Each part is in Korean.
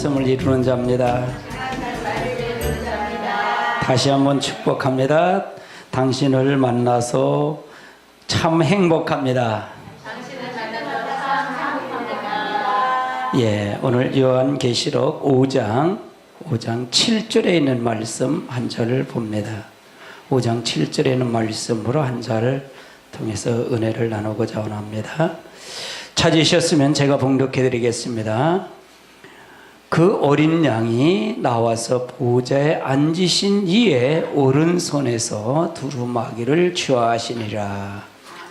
말씀을 이루는 자입니다. 다시 한번 축복합니다. 당신을 만나서 참 행복합니다. 예, 오늘 요한계시록 5장 7절에 있는 말씀 한 절을 봅니다. 5장 7절에 있는 말씀으로 한 절을 통해서 은혜를 나누고자 원합니다. 찾으셨으면 제가 봉독해 드리겠습니다. 그 어린 양이 나와서 보좌에 앉으신 이의 오른손에서 두루마기를 취하시니라.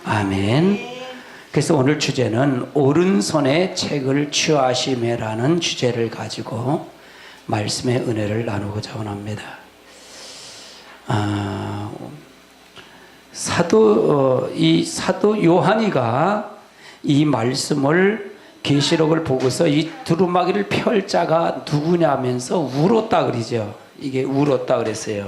아멘. 그래서 오늘 주제는 오른손에 책을 취하심이라는 주제를 가지고 말씀의 은혜를 나누고자 원합니다. 사도 요한이가 이 말씀을 계시록을 보고서 이 두루마기를 펼 자가 누구냐면서 울었다 그러죠. 이게 울었다 그랬어요.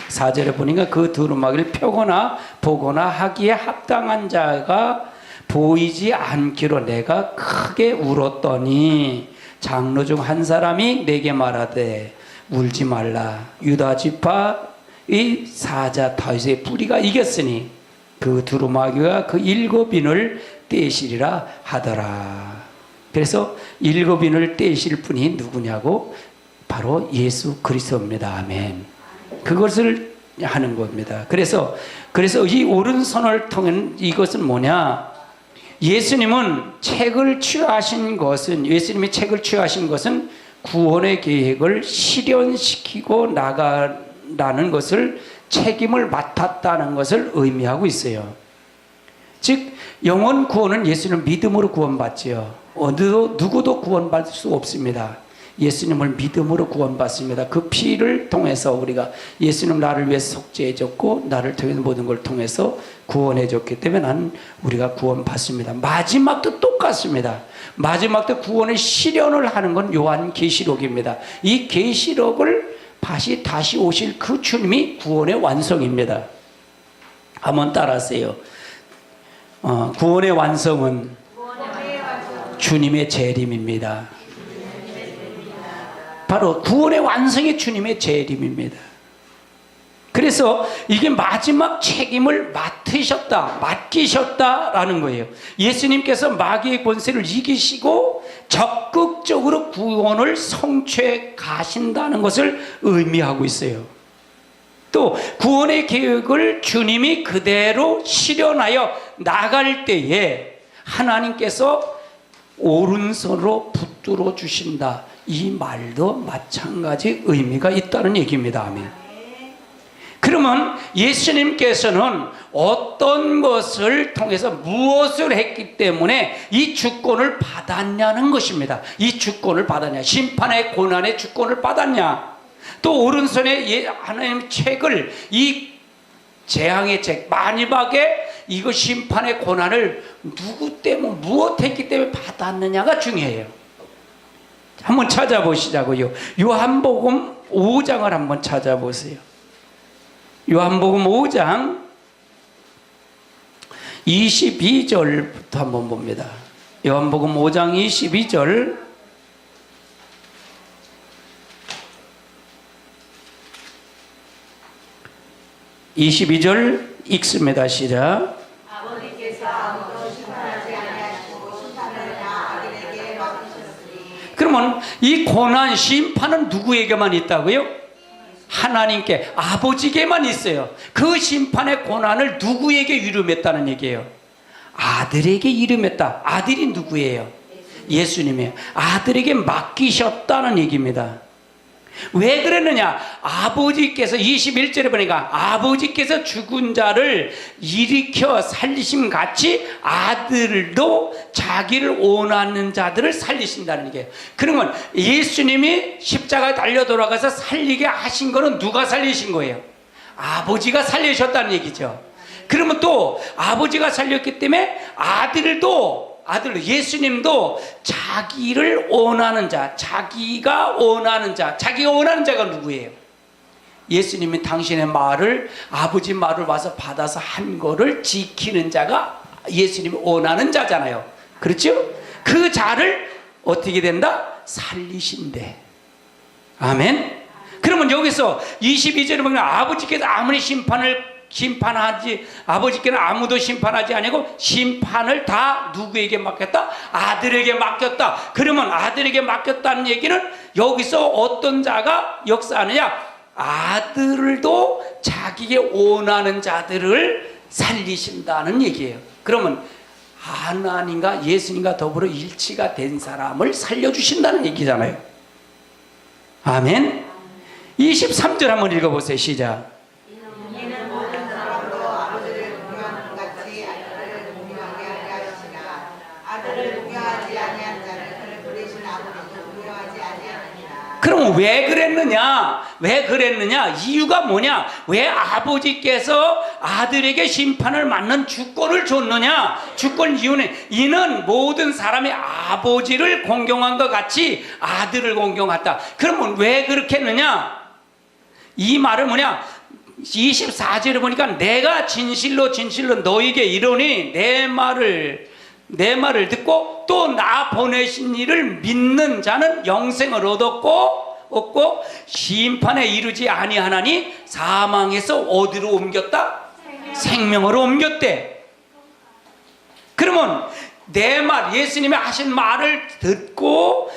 4절에 보니까 그 두루마기를 펴거나 보거나 하기에 합당한 자가 보이지 않기로 내가 크게 울었더니 장로 중 한 사람이 내게 말하되 울지 말라. 유다 지파의 사자 다윗의 뿌리가 이겼으니 그 두루마기가 그 7인을 떼시리라 하더라. 그래서 7인을 떼실 분이 누구냐고? 바로 예수 그리스도입니다. 아멘. 그것을 하는 겁니다. 그래서 이 오른손을 통한 이것은 뭐냐? 예수님이 책을 취하신 것은 구원의 계획을 실현시키고 나가라는 것을 책임을 맡았다는 것을 의미하고 있어요. 즉 영원 구원은 예수님 믿음으로 구원받지요. 누구도 구원받을 수 없습니다. 예수님을 믿음으로 구원받습니다. 그 피를 통해서 우리가 예수님 나를 위해서 속죄해 줬고 나를 통해 모든 걸 통해서 구원해 줬기 때문에 우리가 구원받습니다. 마지막도 똑같습니다. 마지막도 구원의 실현을 하는 건 요한계시록입니다. 이 계시록을 다시 오실 그 주님이 구원의 완성입니다. 한번 따라하세요. 구원의 완성은 주님의 재림입니다. 바로 구원의 완성이 주님의 재림입니다. 그래서 이게 마지막 책임을 맡기셨다라는 거예요. 예수님께서 마귀의 권세를 이기시고 적극적으로 구원을 성취해 가신다는 것을 의미하고 있어요. 또 구원의 계획을 주님이 그대로 실현하여 나갈 때에 하나님께서 오른손으로 붙들어 주신다. 이 말도 마찬가지 의미가 있다는 얘기입니다. 아멘. 그러면 예수님께서는 어떤 것을 통해서 무엇을 했기 때문에 이 주권을 받았냐는 것입니다. 이 주권을 받았냐? 심판의 고난의 주권을 받았냐? 또 오른손에 하나님의 책을 이 재앙의 책 마지막에 이거 심판의 고난을 누구 때문에 무엇 했기 때문에 받았느냐가 중요해요. 한번 찾아보시자고요. 요한복음 5장을 한번 찾아보세요. 요한복음 5장 22절부터 한번 봅니다. 요한복음 5장 22절. 읽습니다. 시작. 아버지께서 아무도 심판하지 아니하시고 심판을 다 아들에게 맡기셨으니. 그러면 이 고난 심판은 누구에게만 있다고요? 하나님께, 아버지께만 있어요. 그 심판의 고난을 누구에게 이름했다는 얘기예요? 아들에게 이름했다. 아들이 누구예요? 예수님이에요. 아들에게 맡기셨다는 얘기입니다. 왜 그랬느냐? 아버지께서 21절에 보니까 아버지께서 죽은 자를 일으켜 살리심 같이 아들도 자기를 원하는 자들을 살리신다는 얘기예요. 그러면 예수님이 십자가에 달려 돌아가서 살리게 하신 거는 누가 살리신 거예요? 아버지가 살리셨다는 얘기죠. 그러면 또 아버지가 살렸기 때문에 예수님도 자기를 원하는 자, 자기가 원하는 자가 누구예요? 예수님이 당신의 말을, 아버지 말을 와서 받아서 한 거를 지키는 자가 예수님이 원하는 자잖아요. 그렇죠? 그 자를 어떻게 된다? 살리신대. 아멘. 그러면 여기서 22절에 보면 아버지께서 아무리 아버지께는 아무도 심판하지 아니고 심판을 다 누구에게 맡겼다? 아들에게 맡겼다. 그러면 아들에게 맡겼다는 얘기는 여기서 어떤 자가 역사하느냐? 아들도 자기의 원하는 자들을 살리신다는 얘기예요. 그러면 하나님과 예수님과 더불어 일치가 된 사람을 살려주신다는 얘기잖아요. 아멘. 23절 한번 읽어보세요. 시작. 이는 모든 사람도 아버지를 공경하는 것 같이 아들을 공경하게 하려 하시나 아들을 공경하지 아니한 자를 그를 부르신 아버지도 공경하지 아니하느니라. 그럼 왜 그랬느냐? 왜 그랬느냐? 이유가 뭐냐? 왜 아버지께서 아들에게 심판을 맡는 주권을 줬느냐? 주권 이유는 이는 모든 사람이 아버지를 공경한 것 같이 아들을 공경했다. 그러면 왜 그렇게 했느냐? 이 말은 뭐냐? 24절에 보니까 내가 진실로 너에게 이르노니 내 말을 듣고 또 나 보내신 이를 믿는 자는 영생을 얻고 심판에 이르지 아니하나니 사망에서 어디로 옮겼다? 생명으로 옮겼대. 그러면 내 말, 예수님이 하신 말을 듣고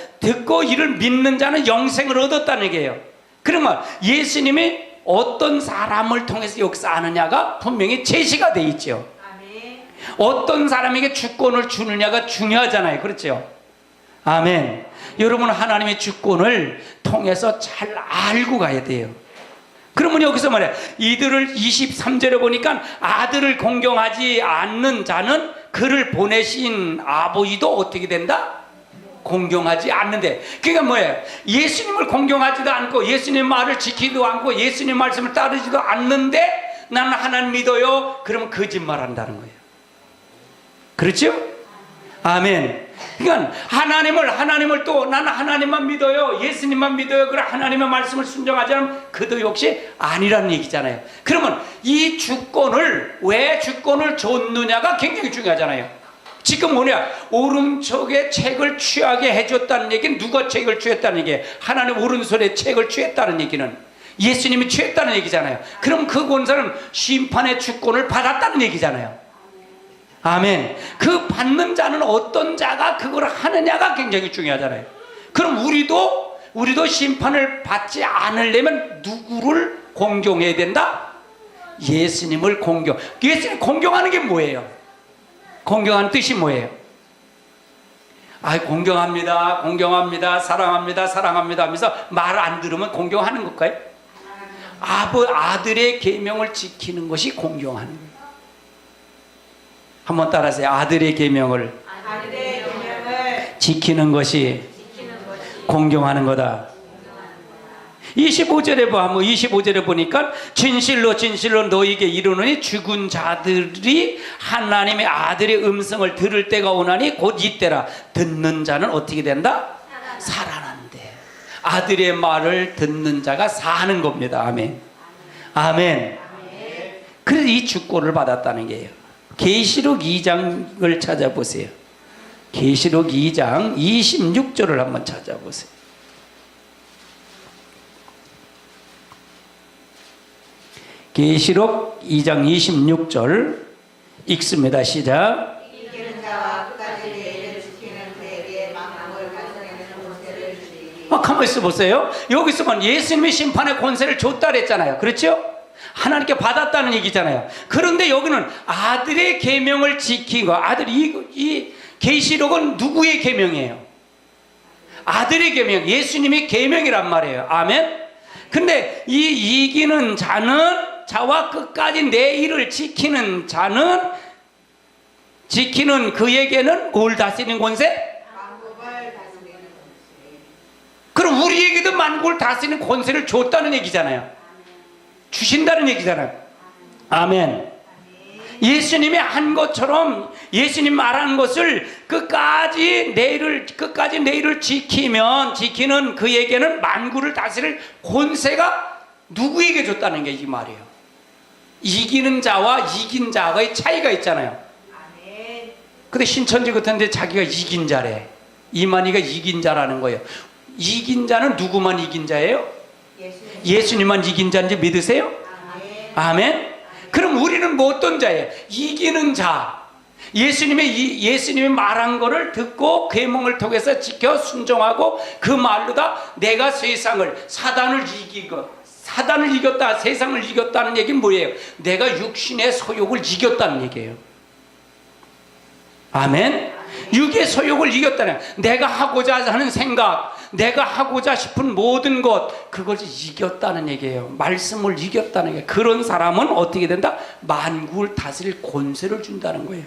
이를 믿는 자는 영생을 얻었다는 얘기예요. 그러면 예수님이 어떤 사람을 통해서 역사하느냐가 분명히 제시가 돼 있죠. 아멘. 어떤 사람에게 주권을 주느냐가 중요하잖아요. 그렇죠? 아멘. 여러분, 하나님의 주권을 통해서 잘 알고 가야 돼요. 그러면 여기서 말이야, 이들을 23절에 보니까 아들을 공경하지 않는 자는 그를 보내신 아버지도 어떻게 된다? 공경하지 않는데. 그러니까 뭐예요? 예수님을 공경하지도 않고 예수님 말을 지키지도 않고 예수님 말씀을 따르지도 않는데 나는 하나님 믿어요. 그러면 거짓말 한다는 거예요. 그렇죠? 아멘. 그러니까 하나님을 또 나는 하나님만 믿어요. 예수님만 믿어요. 그래 하나님의 말씀을 순종하지 않으면 그도 역시 아니라는 얘기잖아요. 그러면 이 주권을 왜 주권을 줬느냐가 굉장히 중요하잖아요. 지금 뭐냐? 오른쪽에 책을 취하게 해줬다는 얘기는 누가 책을 취했다는 얘기예요? 하나님 오른손에 책을 취했다는 얘기는 예수님이 취했다는 얘기잖아요. 그럼 그 권세는 심판의 주권을 받았다는 얘기잖아요. 아멘. 그 받는 자는 어떤 자가 그걸 하느냐가 굉장히 중요하잖아요. 그럼 우리도 심판을 받지 않으려면 누구를 공경해야 된다? 예수님을 공경. 예수님 공경하는 게 뭐예요? 공경하는 뜻이 뭐예요? 공경합니다, 사랑합니다 하면서 말 안 들으면 공경하는 걸까요? 아들의 계명을 지키는 것이 공경하는 거예요. 한번 따라하세요. 아들의 계명을 지키는 것이 공경하는 거다. 25절에 보니까 진실로 너희에게 이르노니 죽은 자들이 하나님의 아들의 음성을 들을 때가 오나니 곧 이때라. 듣는 자는 어떻게 된다? 살아난대. 아들의 말을 듣는 자가 사는 겁니다. 아멘. 아멘. 그래서 이 주권을 받았다는 게예요. 계시록 2장을 찾아보세요. 계시록 2장 26절을 한번 찾아보세요. 계시록 2장 26절 읽습니다. 시작. 이기는 자와 끝까지 예의를 지키는 그에게 망령을 발견하는 권세를 주리니. 가만히 있어 보세요. 여기서만 예수님이 심판의 권세를 줬다 그랬잖아요. 그렇죠? 하나님께 받았다는 얘기잖아요. 그런데 여기는 아들의 계명을 지키고 이 계시록은 누구의 계명이에요? 아들의 계명, 예수님의 계명이란 말이에요. 아멘. 근데 이 이기는 자와 끝까지 내 일을 지키는 자는 그에게는 뭘 다스리는 권세? 만국을 다스리는 권세. 그럼 우리에게도 만국을 다스리는 권세를 줬다는 얘기잖아요. 주신다는 얘기잖아요. 아멘. 예수님이 한 것처럼 예수님 말한 것을 끝까지 내 일을 지키는 그에게는 만국을 다스릴 권세가 누구에게 줬다는 게 이 말이에요. 이기는 자와 이긴 자의 차이가 있잖아요. 아멘. 근데 신천지 같은데 자기가 이긴 자래. 이만희가 이긴 자라는 거예요. 이긴 자는 누구만 이긴 자예요? 예수님. 예수님만 이긴 자인지 믿으세요? 아멘. 아멘. 그럼 우리는 뭐 어떤 자예요? 이기는 자. 예수님이 말한 거를 듣고 계명을 통해서 지켜 순종하고 그 말로다 내가 세상을 사단을 이겼다, 세상을 이겼다는 얘기는 뭐예요? 내가 육신의 소욕을 이겼다는 얘기예요. 아멘. 육의 소욕을 이겼다는, 내가 하고자 하는 생각, 내가 하고자 싶은 모든 것, 그것을 이겼다는 얘기예요. 말씀을 이겼다는 얘기예요. 그런 사람은 어떻게 된다? 만국을 다스릴 권세를 준다는 거예요.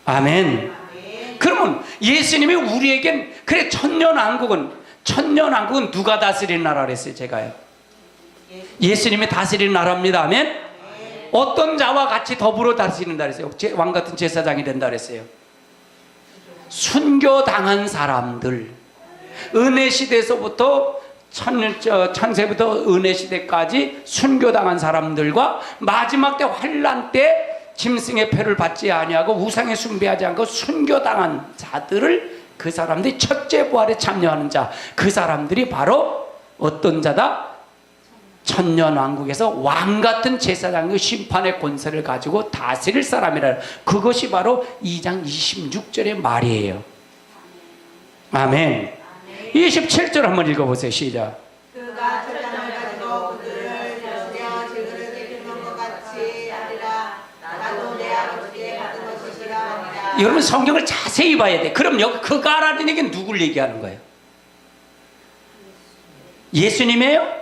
아멘. 그러면 예수님이 우리에겐, 그래, 천년왕국은 누가 다스리는 나라 그랬어요? 제가요, 예수님이 다스리는 나라입니다. 아멘. 어떤 자와 같이 더불어 다스린다 그랬어요? 왕같은 제사장이 된다 그랬어요. 순교당한 사람들, 은혜시대에서부터 천세부터 은혜시대까지 순교당한 사람들과 마지막 때 환난 때 짐승의 표를 받지 아니하고 우상에 숭배하지 않고 순교당한 자들을, 그 사람들이 첫째 부활에 참여하는 자, 그 사람들이 바로 어떤 자다? 천년왕국에서 왕같은 제사장의 심판의 권세를 가지고 다스릴 사람이라. 그것이 바로 2장 26절의 말이에요. 아멘. 27절 한번 읽어보세요. 시작. 그가 철장을 가지고 그들을 다스려 질그릇 깨뜨리는 것 같이 하리라. 나도 내 아버지께 받은 것이라 하니라. 여러분 성경을 자세히 봐야 돼. 그럼 여기 그가라는 얘기는 누굴 얘기하는 거예요? 예수님이에요?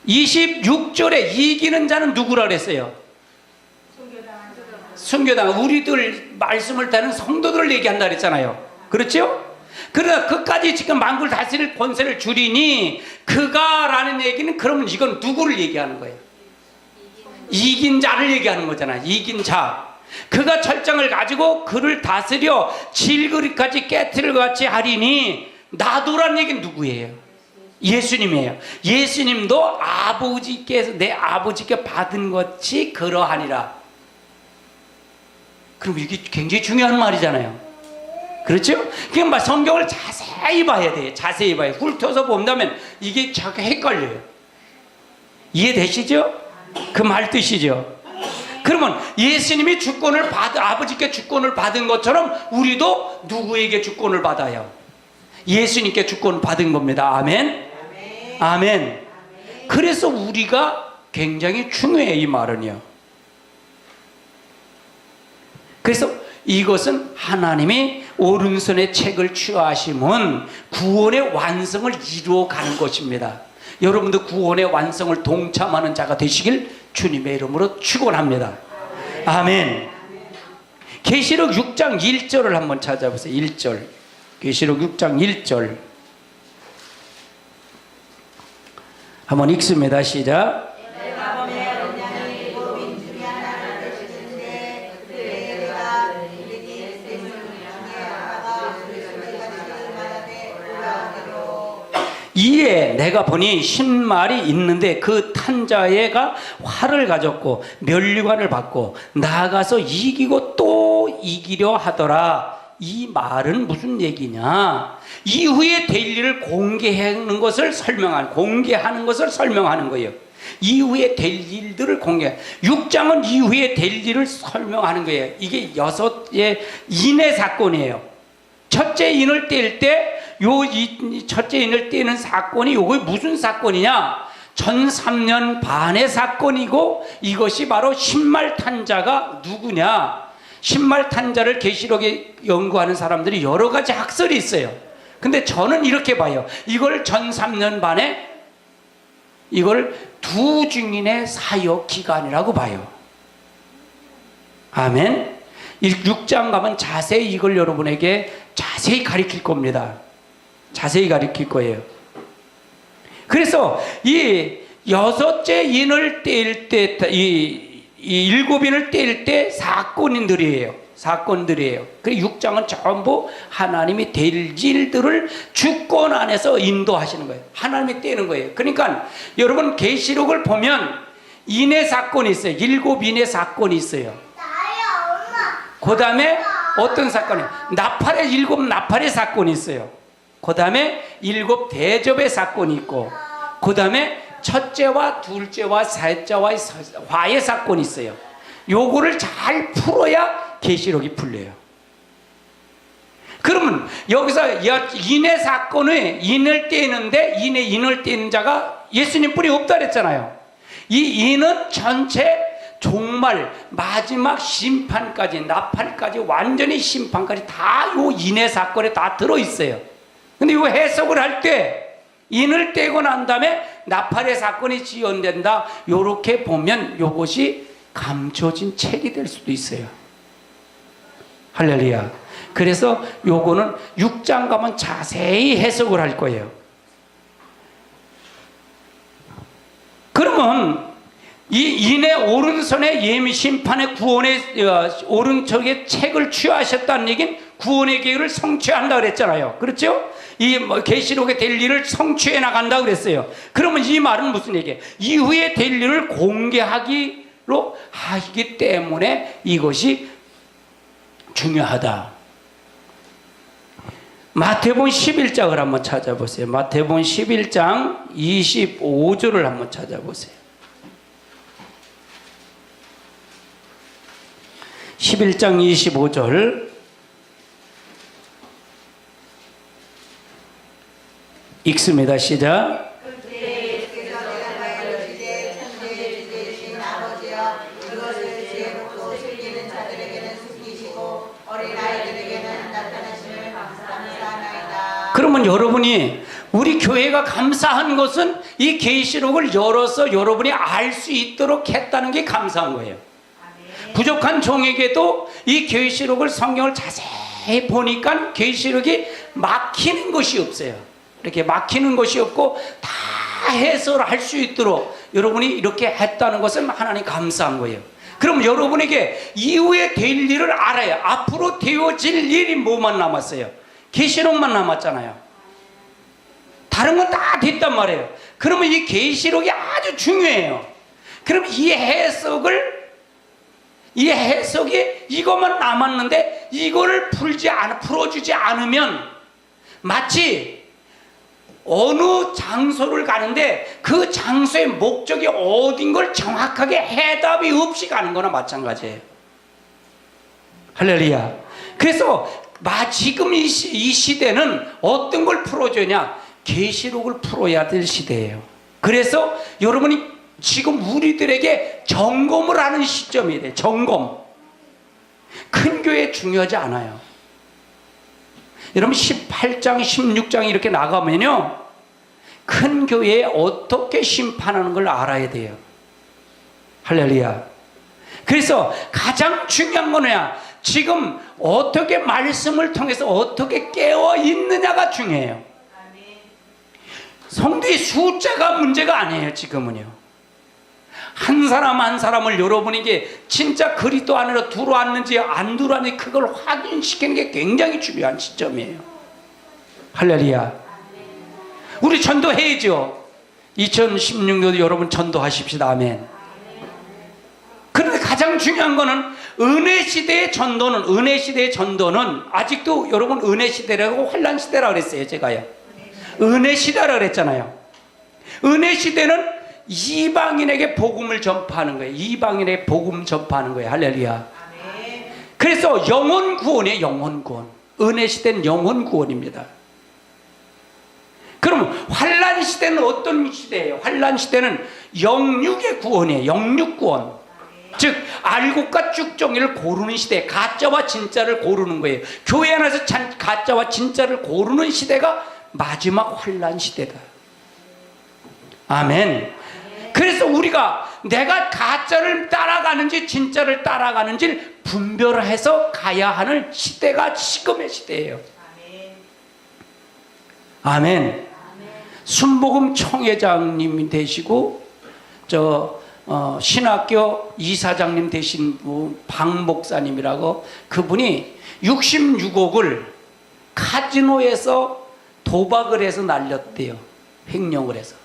26절에 이기는 자는 누구라 그랬어요? 순교당한 우리들 말씀을 따르는 성도들을 얘기한다 그랬잖아요. 그렇죠? 그러나 그까지 지금 만국을 다스릴 권세를 주리니 그가라는 얘기는, 그러면 이건 누구를 얘기하는 거예요? 이긴 자를 얘기하는 거잖아. 이긴 자. 그가 철장을 가지고 그를 다스려 질그릇까지 깨트릴 것 같이 하리니, 나도라는 얘기는 누구예요? 예수님이에요. 예수님도 내 아버지께 받은 것이 그러하니라. 그럼 이게 굉장히 중요한 말이잖아요. 그렇죠? 그러니까 성경을 자세히 봐야 돼요. 자세히 봐요. 훑어서 본다면 이게 자꾸 헷갈려요. 이해되시죠? 그 말 뜻이죠. 그러면 예수님이 주권을 아버지께 주권을 받은 것처럼 우리도 누구에게 주권을 받아요? 예수님께 주권을 받은 겁니다. 아멘. 아멘. 그래서 우리가 굉장히 중요해, 이 말은요. 그래서 이것은 하나님이 오른손에 책을 취하심은 구원의 완성을 이루어가는 것입니다. 여러분도 구원의 완성을 동참하는 자가 되시길 주님의 이름으로 축원합니다. 아멘. 계시록 6장 1절을 한번 찾아보세요. 1절. 계시록 6장 1절 한번 읽습니다. 시작. 이에 내가 보니 신말이 있는데 그 탄 자가 활을 가졌고 면류관을 받고 나아가서 이기고 또 이기려 하더라. 이 말은 무슨 얘기냐? 이후에 될 일을 공개하는 것을 설명하는 거예요. 이후에 될 일들을 6장은 이후에 될 일을 설명하는 거예요. 이게 6의 인의 사건이에요. 첫째 인을 뗄 때 첫째 인을 떼는 사건이 요거 무슨 사건이냐? 전 3년 반의 사건이고, 이것이 바로 신말탄자가 누구냐? 신말탄자를 계시록에 연구하는 사람들이 여러 가지 학설이 있어요. 근데 저는 이렇게 봐요. 이걸 전 3년 반에 이걸 두 증인의 사역 기간이라고 봐요. 아멘. 6장 가면 자세히 이걸 여러분에게 자세히 가르칠 겁니다. 자세히 가르칠 거예요. 그래서 이 6째 인을 뗄 때, 이 7인을 뗄 때 사건들이에요. 그리고 6장은 전부 하나님이 될 일들을 주권 안에서 인도하시는 거예요. 하나님이 떼는 거예요. 그러니까 여러분 계시록을 보면 인의 사건이 있어요. 7인의 사건이 있어요. 그 다음에 어떤 사건이? 나팔의 7 나팔의 사건이 있어요. 그 다음에 7 대접의 사건이 있고, 그 다음에 첫째와 둘째와 셋째와의 화해 사건이 있어요. 요거를 잘 풀어야 계시록이 풀려요. 그러면 여기서 인의 사건에 인을 떼는데 인을 떼는 자가 예수님 뿐이 없다 그랬잖아요. 이 인은 전체 종말 마지막 심판까지, 나팔까지, 완전히 심판까지 다 요 인의 사건에 다 들어있어요. 근데 이거 해석을 할 때 인을 떼고 난 다음에 나팔의 사건이 지연된다, 요렇게 보면 요것이 감춰진 책이 될 수도 있어요. 할렐루야. 그래서 요거는 6장 가면 자세히 해석을 할 거예요. 그러면 이 인의 오른손에 예미 심판의 구원의 오른쪽에 책을 취하셨다는 얘기는 구원의 계획을 성취한다 그랬잖아요. 그렇죠? 이 계시록에 될 일을 성취해 나간다 그랬어요. 그러면 이 말은 무슨 얘기예요? 이후에 될 일을 공개하기로 하기 때문에 이것이 중요하다. 마태복음 11장을 한번 찾아보세요. 마태복음 11장 25절을 한번 찾아보세요. 11장 25절 읽습니다. 시작. 그러면 여러분이 우리 교회가 감사한 것은 이 계시록을 열어서 여러분이 알 수 있도록 했다는 게 감사한 거예요. 부족한 종에게도 이 계시록을 성경을 자세히 보니까 계시록이 막히는 것이 없어요. 이렇게 막히는 것이 없고 다 해석을 할 수 있도록 여러분이 이렇게 했다는 것은 하나님 감사한 거예요. 그럼 여러분에게 이후에 될 일을 알아야, 앞으로 되어질 일이 뭐만 남았어요? 계시록만 남았잖아요. 다른 건 다 됐단 말이에요. 그러면 이 계시록이 아주 중요해요. 그럼 이 해석이 이것만 남았는데 이거를 풀어주지 않으면 마치 어느 장소를 가는데 그 장소의 목적이 어딘 걸 정확하게 해답이 없이 가는 거나 마찬가지예요. 할렐루야. 그래서 지금 이 시대는 어떤 걸 풀어줘야 계시록을 풀어야 될 시대예요. 그래서 여러분이 지금 우리들에게 점검을 하는 시점이 돼요. 점검. 큰 교회 중요하지 않아요. 여러분 18장 16장 이렇게 나가면요, 큰 교회에 어떻게 심판하는 걸 알아야 돼요. 할렐루야. 그래서 가장 중요한 건 뭐냐? 지금 어떻게 말씀을 통해서 어떻게 깨어 있느냐가 중요해요. 성도의 숫자가 문제가 아니에요. 지금은요, 한 사람 한 사람을 여러분에게 진짜 그리스도 안으로 들어왔는지 안 들어왔는지 그걸 확인시키는 게 굉장히 중요한 시점이에요. 할렐루야. 우리 전도해야죠. 2016년도 여러분 전도하십시다. 아멘. 그런데 가장 중요한 거는 은혜 시대의 전도는 아직도 여러분 은혜 시대라고 환란 시대라고 그랬어요. 제가요, 은혜 시대라고 그랬잖아요. 은혜 시대는 이방인에게 복음을 전파하는 거예요. 이방인에게 복음 전파하는 거예요. 할렐루야. 그래서 영혼 구원이에요. 영혼 구원. 은혜 시대는 영혼 구원입니다. 그럼 환란 시대는 어떤 시대예요? 환란 시대는 영육의 구원이에요. 영육 구원. 즉 알곡과 쭉정이를 고르는 시대, 가짜와 진짜를 고르는 거예요. 교회 안에서 가짜와 진짜를 고르는 시대가 마지막 환란 시대다. 아멘. 그래서 우리가 내가 가짜를 따라가는지 진짜를 따라가는지 분별해서 가야 하는 시대가 지금의 시대예요. 아멘. 순복음 총회장님이 되시고 신학교 이사장님 되신 분 박 목사님이라고, 그분이 66억을 카지노에서 도박을 해서 날렸대요. 횡령을 해서.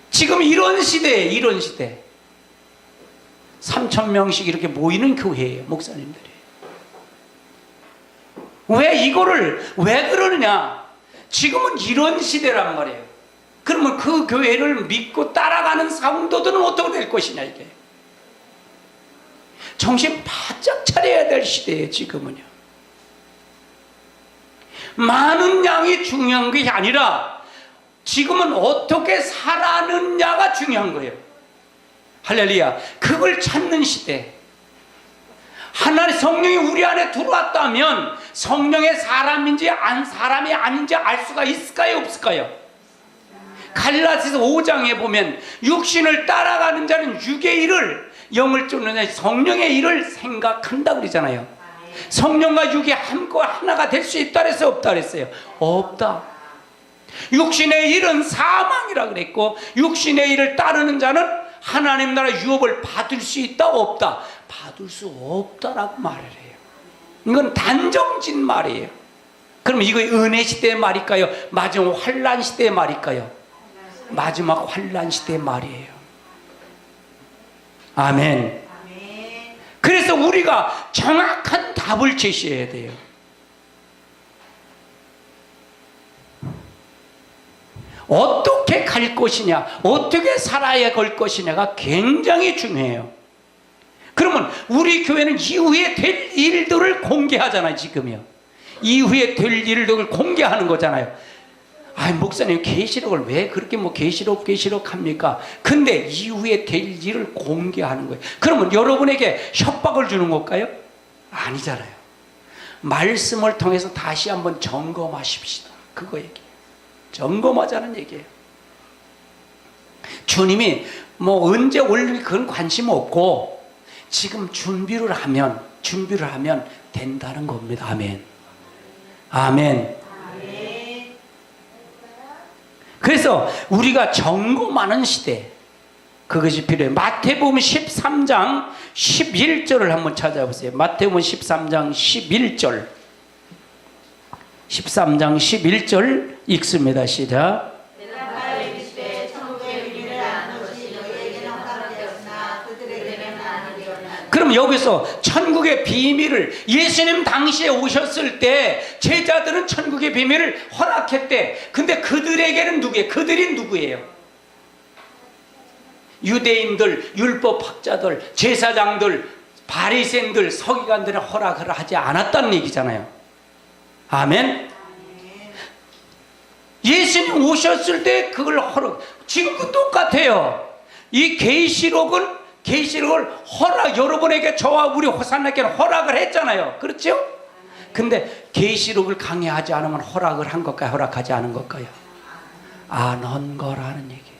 지금 이런 시대에, 이런 시대 3,000명씩 이렇게 모이는 교회예요. 목사님들이. 왜 이거를 왜 그러느냐? 지금은 이런 시대란 말이에요. 그러면 그 교회를 믿고 따라가는 성도들은 어떻게 될 것이냐, 이게. 정신 바짝 차려야 될 시대예요, 지금은요. 많은 양이 중요한 것이 아니라 지금은 어떻게 살아느냐가 중요한 거예요. 할렐루야. 그걸 찾는 시대. 하나님 성령이 우리 안에 들어왔다면 성령의 사람인지 사람이 아닌지 알 수가 있을까요, 없을까요? 갈라디아서 5장에 보면 육신을 따라가는 자는 육의 일을, 영을 쫓는 자는 성령의 일을 생각한다 그러잖아요. 성령과 육이 하나가 될 수 있다 그랬어요, 없다 그랬어요? 없다. 육신의 일은 사망이라 그랬고, 육신의 일을 따르는 자는 하나님 나라 유업을 받을 수 있다, 없다? 받을 수 없다라고 말을 해요. 이건 단정진 말이에요. 그럼 이거 은혜 시대의 말일까요? 마지막 환란 시대의 말일까요? 마지막 환란 시대의 말이에요. 아멘. 그래서 우리가 정확한 답을 제시해야 돼요. 어떻게 갈 것이냐, 어떻게 살아야 갈 것이냐가 굉장히 중요해요. 그러면 우리 교회는 이후에 될 일들을 공개하잖아요, 지금요. 이후에 될 일들을 공개하는 거잖아요. 아, 목사님 계시록을 왜 그렇게 계시록 합니까? 근데 이후에 될 일을 공개하는 거예요. 그러면 여러분에게 협박을 주는 걸까요? 아니잖아요. 말씀을 통해서 다시 한번 점검하십시다. 그거 얘기예요. 점검하자는 얘기예요. 주님이 언제 올릴 그런 관심 없고 지금 준비를 하면 된다는 겁니다. 아멘. 아멘. 그래서 우리가 점검하는 시대, 그것이 필요해요. 마태복음 13장 11절을 한번 찾아보세요. 마태복음 13장 11절. 13장 11절 읽습니다. 시작. 그럼 여기서 천국의 비밀을, 예수님 당시에 오셨을 때 제자들은 천국의 비밀을 허락했대. 근데 그들에게는 누구예요? 그들이 누구예요? 유대인들, 율법학자들, 제사장들, 바리새인들, 서기관들은 허락을 하지 않았다는 얘기잖아요. 아멘. 예수님 오셨을 때 그걸 지금도 똑같아요. 이 계시록을 여러분에게, 저와 우리 호산나께는 허락을 했잖아요. 그렇죠? 근데 계시록을 강의하지 않으면 허락을 한 걸까요? 허락하지 않은 걸까요? 안 한 거라는 얘기예요.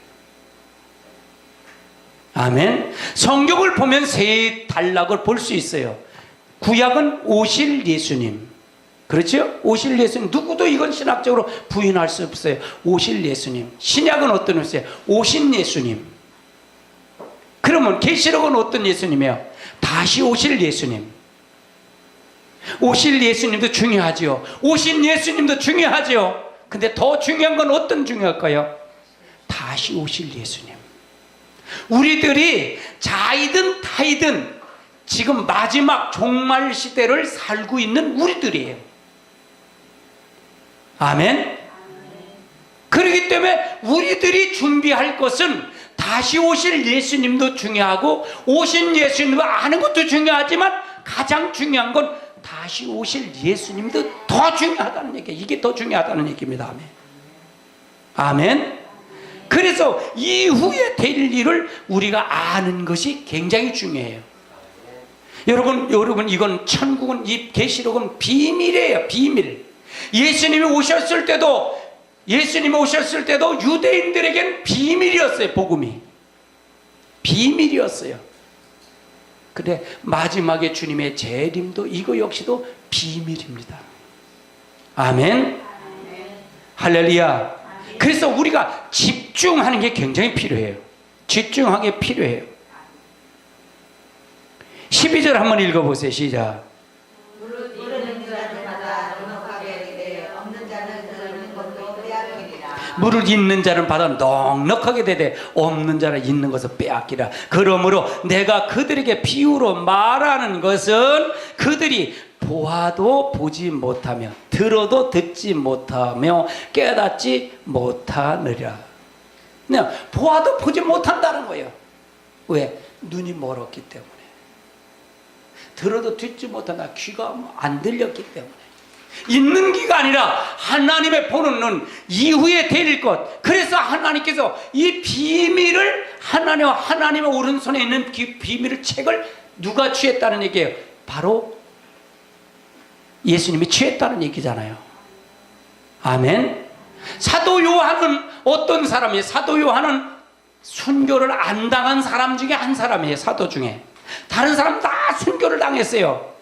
아멘. 성경을 보면 세 단락을 볼 수 있어요. 구약은 오실 예수님, 그렇죠? 오실 예수님, 누구도 이건 신학적으로 부인할 수 없어요. 오실 예수님. 신약은 어떤 것이에요? 오신 예수님. 그러면 계시록은 어떤 예수님이에요? 다시 오실 예수님. 오실 예수님도 중요하죠. 오신 예수님도 중요하죠. 근데 더 중요한 건 어떤 중요할까요? 다시 오실 예수님. 우리들이 자이든 타이든 지금 마지막 종말 시대를 살고 있는 우리들이에요. 아멘. 그렇기 때문에 우리들이 준비할 것은 다시 오실 예수님도 중요하고 오신 예수님도 아는 것도 중요하지만 가장 중요한 건 다시 오실 예수님도 더 중요하다는 얘기예요. 이게 더 중요하다는 얘기입니다. 아멘. 아멘. 그래서 이후에 될 일을 우리가 아는 것이 굉장히 중요해요. 여러분 이건 천국은, 이 계시록은 비밀이에요. 비밀. 예수님이 오셨을 때도 유대인들에겐 비밀이었어요. 복음이 비밀이었어요. 근데 마지막에 주님의 재림도 이거 역시도 비밀입니다. 아멘. 할렐루야. 그래서 우리가 집중하는 게 굉장히 필요해요. 집중하게 필요해요. 12절 한번 읽어보세요. 시작. 물을 있는 자는 받아 넉넉하게 되되 없는 자는 있는 것을 빼앗기라. 그러므로 내가 그들에게 비유로 말하는 것은 그들이 보아도 보지 못하며 들어도 듣지 못하며 깨닫지 못하느라. 그냥 보아도 보지 못한다는 거예요. 왜? 눈이 멀었기 때문에. 들어도 듣지 못한다. 귀가 안 들렸기 때문에. 있는 귀가 아니라 하나님의 보는 눈, 이후에 될 것. 그래서 하나님께서 이 비밀을 하나님의 오른손에 있는 비밀을 책을 누가 취했다는 얘기예요? 바로 예수님이 취했다는 얘기잖아요. 아멘. 사도 요한은 어떤 사람이에요? 사도 요한은 순교를 안 당한 사람 중에 한 사람이에요. 사도 중에. 다른 사람 다 순교를 당했어요.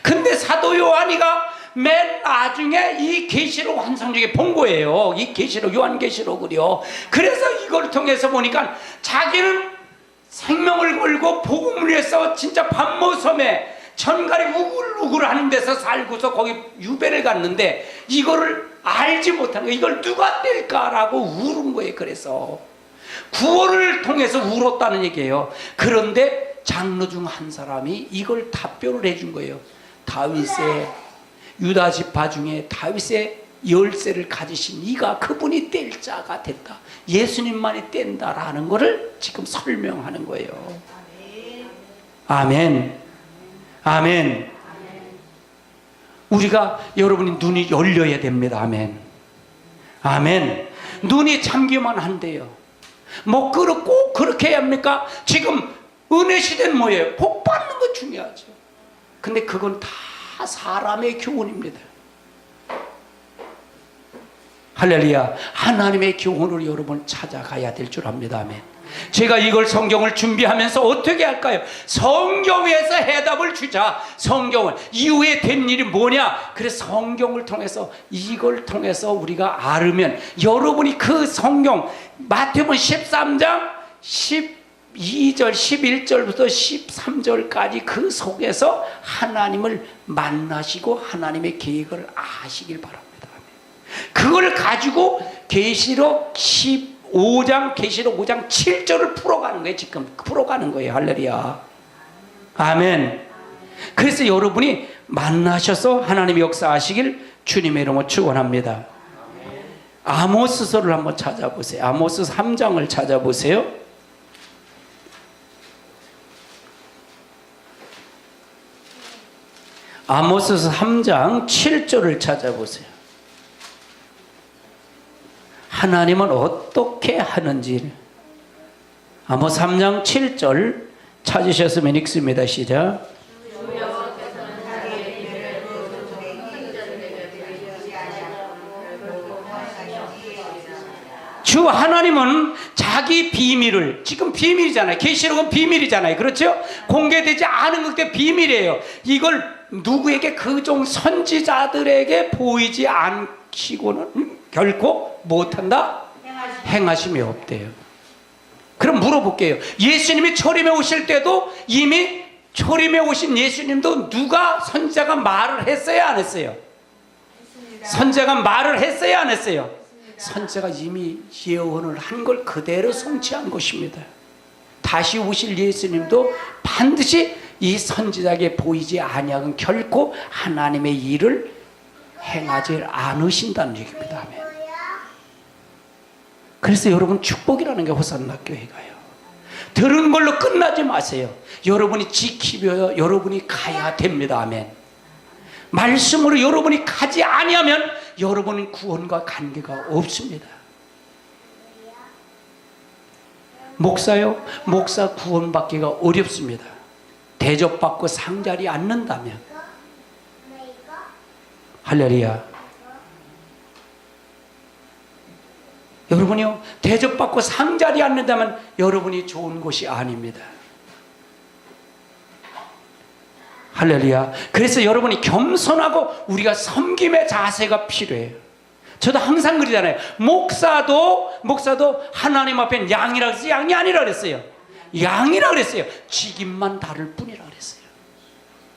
근데 사도 요한이가 맨 나중에 이 계시록 환상 중에 본 거예요. 이 계시록, 요한계시록을요. 그래서 이걸 통해서 보니까 자기는 생명을 걸고 복음을 위해서 진짜 밤모섬에 천가리 우글우글 하는 데서 살고서 거기 유배를 갔는데 이거를 알지 못하는 거예요. 이걸 누가 뗄까라고 울은 거예요. 그래서 구원을 통해서 울었다는 얘기예요. 그런데 장로 중 한 사람이 이걸 답변을 해준 거예요. 다윗의 유다 지파 중에 다윗의 열쇠를 가지신 이가 그분이 뗄 자가 됐다. 예수님만이 뗀다라는 것을 지금 설명하는 거예요. 아멘. 아멘. 우리가 여러분이 눈이 열려야 됩니다. 아멘. 아멘. 눈이 잠기만 한대요. 뭐 꼭 그렇게 해야 합니까? 지금 은혜 시대는 뭐예요? 복 받는 거 중요하죠. 근데 그건 다 사람의 교훈입니다. 할렐루야. 하나님의 교훈을 여러분 찾아가야 될 줄 압니다. 아멘. 제가 이걸 성경을 준비하면서 어떻게 할까요? 성경에서 해답을 주자. 성경을. 이후에 된 일이 뭐냐? 그래서 성경을 통해서 이걸 통해서 우리가 알으면 여러분이 그 성경 마태복음 13장 12절 11절부터 13절까지 그 속에서 하나님을 만나시고 하나님의 계획을 아시길 바랍니다. 그걸 가지고 계시록 15장 계시록 5장 7절을 풀어가는 거예요. 지금 풀어가는 거예요. 할렐루야. 아멘. 그래서 여러분이 만나셔서 하나님의 역사하시길 주님의 이름으로 축원합니다. 아모스서를 한번 찾아보세요. 아모스 3장을 찾아보세요. 아모스서 3장 7절을 찾아보세요. 하나님은 어떻게 하는지. 아모스 3장 7절 찾으셨으면 읽습니다. 시작. 주 하나님은 자기 비밀을, 지금 비밀이잖아요. 계시록은 비밀이잖아요. 그렇죠? 공개되지 않은 것도 비밀이에요. 이걸 누구에게, 그종 선지자들에게 보이지 않기고는 결코 못한다? 행하심이 없대요. 그럼 물어볼게요. 예수님이 초림에 오실 때도 이미 초림에 오신 예수님도 누가 선지자가 말을 했어요? 안 했어요? 선지자가 말을 했어요? 안 했어요? 선지자가 이미 예언을 한 걸 그대로 성취한 것입니다. 다시 오실 예수님도 반드시 이 선지자에게 보이지 아니하건 결코 하나님의 일을 행하지 않으신다는 얘기입니다. 아멘. 그래서 여러분 축복이라는 게 호산나 교회가요. 들은 걸로 끝나지 마세요. 여러분이 지키며 여러분이 가야 됩니다. 아멘. 말씀으로 여러분이 가지 아니하면 여러분은 구원과 관계가 없습니다. 목사요? 목사 구원받기가 어렵습니다. 대접받고 상자리에 앉는다면. 할렐루야. 여러분이요, 대접받고 상자리에 앉는다면 여러분이 좋은 곳이 아닙니다. 할렐루야. 그래서 여러분이 겸손하고 우리가 섬김의 자세가 필요해요. 저도 항상 그러잖아요. 목사도 하나님 앞엔 양이라 그랬어요. 양이 아니라 그랬어요. 양이라 그랬어요. 직임만 다를 뿐이라 그랬어요.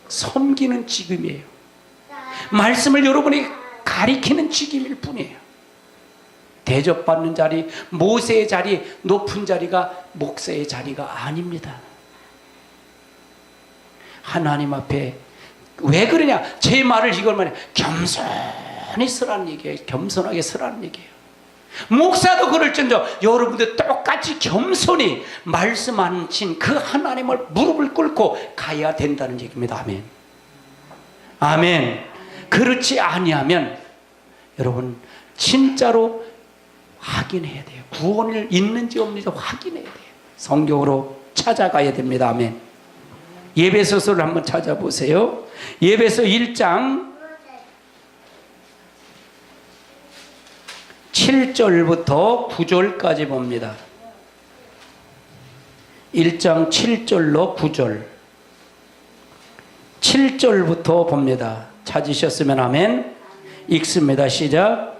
섬기는 직임이에요. 말씀을 여러분이 가리키는 직임일 뿐이에요. 대접받는 자리, 모세의 자리, 높은 자리가 목사의 자리가 아닙니다. 하나님 앞에 왜 그러냐? 제 말을 이걸 말해. 겸손히 쓰라는 얘기예요. 겸손하게 쓰라는 얘기예요. 목사도 그럴진저 여러분들 똑같이 겸손히 말씀하신 그 하나님을 무릎을 꿇고 가야 된다는 얘기입니다. 아멘. 아멘. 그렇지 아니하면 여러분 진짜로 확인해야 돼요. 구원을 있는지 없는지 확인해야 돼요. 성경으로 찾아가야 됩니다. 아멘. 예배소서를 한번 찾아보세요. 예배소 1장 7절부터 9절까지 봅니다. 1장 7절로 9절. 7절부터 봅니다. 찾으셨으면 아멘. 읽습니다. 시작.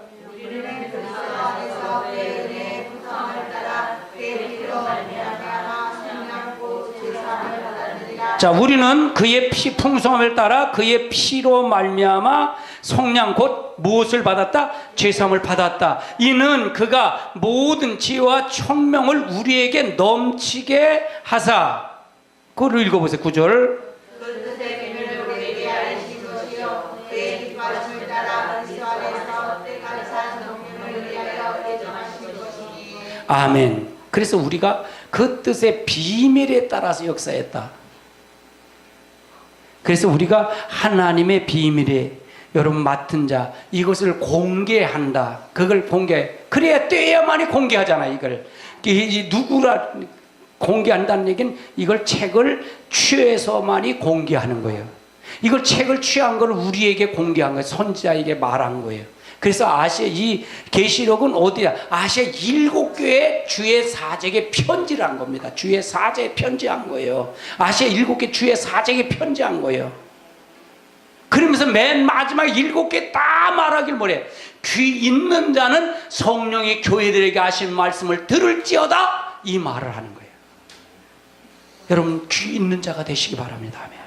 자, 우리는 그의 피 풍성함을 따라 그의 피로 말미암아 속량 곧 무엇을 받았다? 죄사함을 받았다. 이는 그가 모든 지혜와 총명을 우리에게 넘치게 하사. 그걸 읽어보세요. 9절. 아멘. 그래서 우리가 그 뜻의 비밀에 따라서 역사했다. 그래서 우리가 하나님의 비밀에 여러분 맡은 자 이것을 공개한다. 그걸 공개. 그래야 떼야만이 공개하잖아. 이걸 누구라 공개한다는 얘기는 이걸 책을 취해서만이 공개하는 거예요. 이걸 책을 취한 걸 우리에게 공개한 거예요. 선지자에게 말한 거예요. 그래서 아시아 이 계시록은 어디야? 아시아 7교회 주의 사제에게 편지를 한 겁니다. 주의 사제에 편지한 거예요. 아시아 7개 주의 사제에게 편지한 거예요. 그러면서 맨 마지막 7개 다 말하길 뭐래? 귀 있는 자는 성령이 교회들에게 하신 말씀을 들을지어다 이 말을 하는 거예요. 여러분 귀 있는 자가 되시기 바랍니다. 아멘.